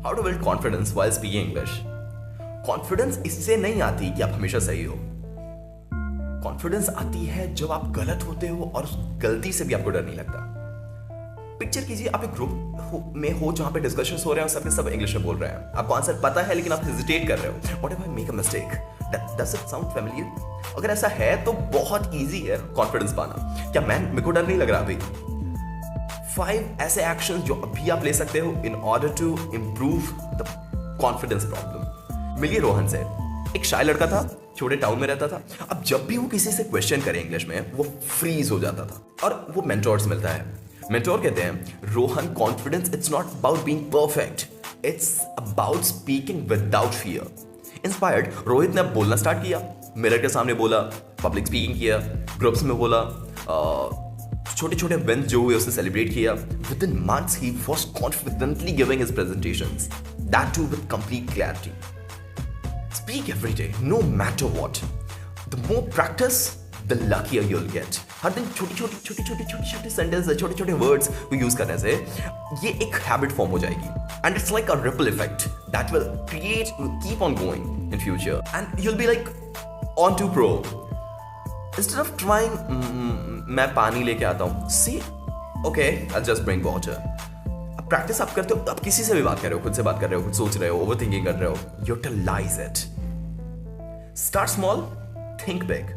How to build confidence while speaking English. Confidence इससे नहीं आती कि आप हमेशा सही हो। कॉन्फिडेंस आती है जब आप गलत होते हो और उस गलती से भी आपको डर नहीं लगता। पिक्चर कीजिए, आप एक ग्रुप में हो जहां पे डिस्कशंस हो रहे हैं और सबके सब इंग्लिश में बोल रहे हैं। आपको आंसर पता है लेकिन आप हेजिटेट कर रहे हो। What if I make a mistake? Does it sound familiar? अगर ऐसा है तो बहुत इजी है कॉन्फिडेंस पाना। क्या मेरे को डर नहीं लग रहा अभी? 5 ऐसे एक्शंस जो अभी आप ले सकते हो in order to improve the confidence problem. मिलिए रोहन से। एक शाय लड़का था, छोटे टाउन में रहता था। अब जब भी वो किसी से क्वेश्चन करे इंग्लिश में, वो फ्रीज हो जाता था और वो मेंटोर से मिलता है। मेंटोर कहते हैं, Rohan, confidence it's not about being perfect, it's about speaking without fear. Inspired, Rohit ने अब बोलना स्टार्ट किया। मिरर के सामने बोला, पब्लिक स्पीकिंग किया, ग्रुप्स में बोला, छोटे छोटे इवेंट्स जो हुए उसे सेलिब्रेट किया। विद इन मंथ्स ही was confidently giving his presentations, that too with complete clarity. Speak every day, no matter what. The more practice, the luckier you'll get. हर दिन छोटी सेंटेंस, छोटे छोटे वर्ड्स को यूज करने से ये एक हैबिट फॉर्म हो जाएगी, and it's like a ripple effect that will keep on going in future, and you'll be like on to pro. Instead of trying, मैं पानी लेके आता हूँ, see, okay, I'll just bring water. Practice आप करते हो, आप किसी से भी बात कर रहे हो, खुद से बात कर रहे हो, कुछ सोच रहे हो, ओवरथिंकिंग कर रहे हो, utilize it. Start small, think big.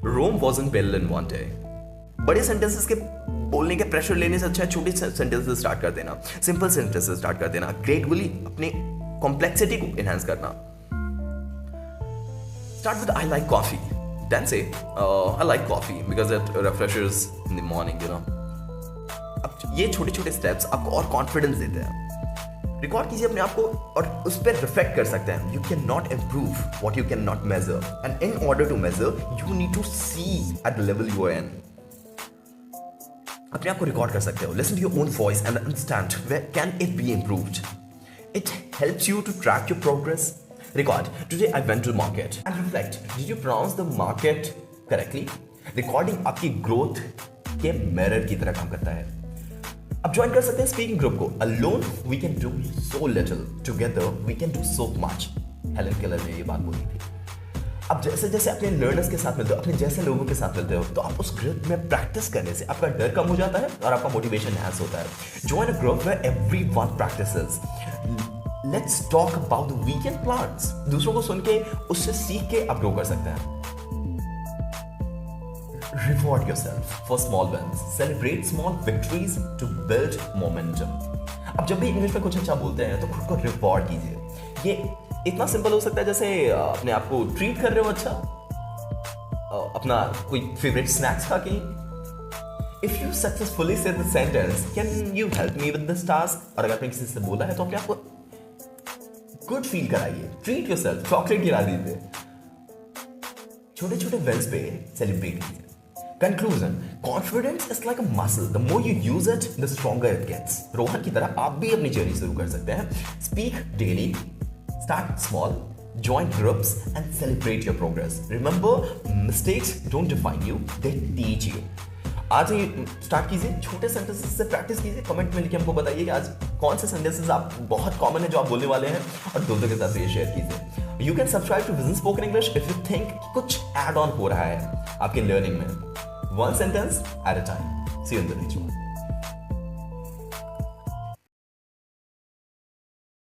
Rome wasn't built in one day. बड़े सेंटेंसेस के बोलने के प्रेशर लेने से अच्छा है छोटे सेंटेंसेस स्टार्ट कर देना, सिंपल सेंटेंसेस स्टार्ट कर देना, ग्रेजुअली अपने कॉम्प्लेक्सिटी को एनहांस करना। Start with I like coffee, then say I like coffee because it refreshes in the morning, you know. अब ये छोटे छोटे स्टेप्स आपको और कॉन्फिडेंस देते हैं। रिकॉर्ड कीजिए अपने आप को और उस पर रिफ्लेक्ट कर सकते हैं। You can not improve what you can not measure, and in order to measure you need to see at the level you are in. अपने आप को रिकॉर्ड कर सकते हो। Listen to your own voice and understand where can it be improved. It helps you to track your progress. Record, today I went to market, and reflect, did you pronounce the market correctly? Recording आपकी growth के mirror की तरह काम करता है। अब join कर सकते हैं स्पीकिंग ग्रुप को। Alone we can do so little, together we can do so much. Helen Keller ने ये बात बोली थी। अब जैसे जैसे अपने लर्नर्स के साथ मिलते हो, अपने जैसे लोगों के साथ मिलते हो, तो आप उस ग्रुप में प्रैक्टिस करने से आपका डर कम हो जाता है और आपका मोटिवेशन एनहांस होता है। Join a group where everyone practises. Let's talk about the weekend plans. दूसरों को सुन के, उससे सीख के आप ग्रो कर सकते हैं। Reward yourself for small wins. Celebrate small victories to build momentum. अब जब भी इंग्लिश में कुछ अच्छा बोलते हैं तो खुद को रिवॉर्ड कीजिए। ये इतना सिंपल हो सकता है जैसे अपने आप को ट्रीट कर रहे हो अच्छा, अपना कोई फेवरेट स्नैक्स खा के। If you successfully said the sentence, can you help me with this task? और अगर आपने किसी से बोला है तो अपने आप को गुड फील कराइए। ट्रीट योरसेल्फ, चॉकलेट गिरा दीजिए। छोटे छोटे विन्स पे सेलिब्रेट कीजिए। Conclusion, confidence is like a muscle. The more you use it, the stronger it gets. Rohan की तरह आप भी अपनी जर्नी शुरू कर सकते हैं। Speak daily, start small, join groups and celebrate your progress. Remember, mistakes don't define you, they teach you. आज ही स्टार्ट कीजिए, छोटे सेंटेंसेस से प्रैक्टिस कीजिए। कमेंट में लिखिए, हमको बताइए कि आज कौन से सेंटेंसेस आप बहुत कॉमन है जो आप बोलने वाले हैं, और दोस्तों के साथ ये शेयर कीजिए। You can subscribe to Vision spoken English if you think कुछ एड ऑन हो रहा है आपके लर्निंग में। One sentence at a time. See you in the next one.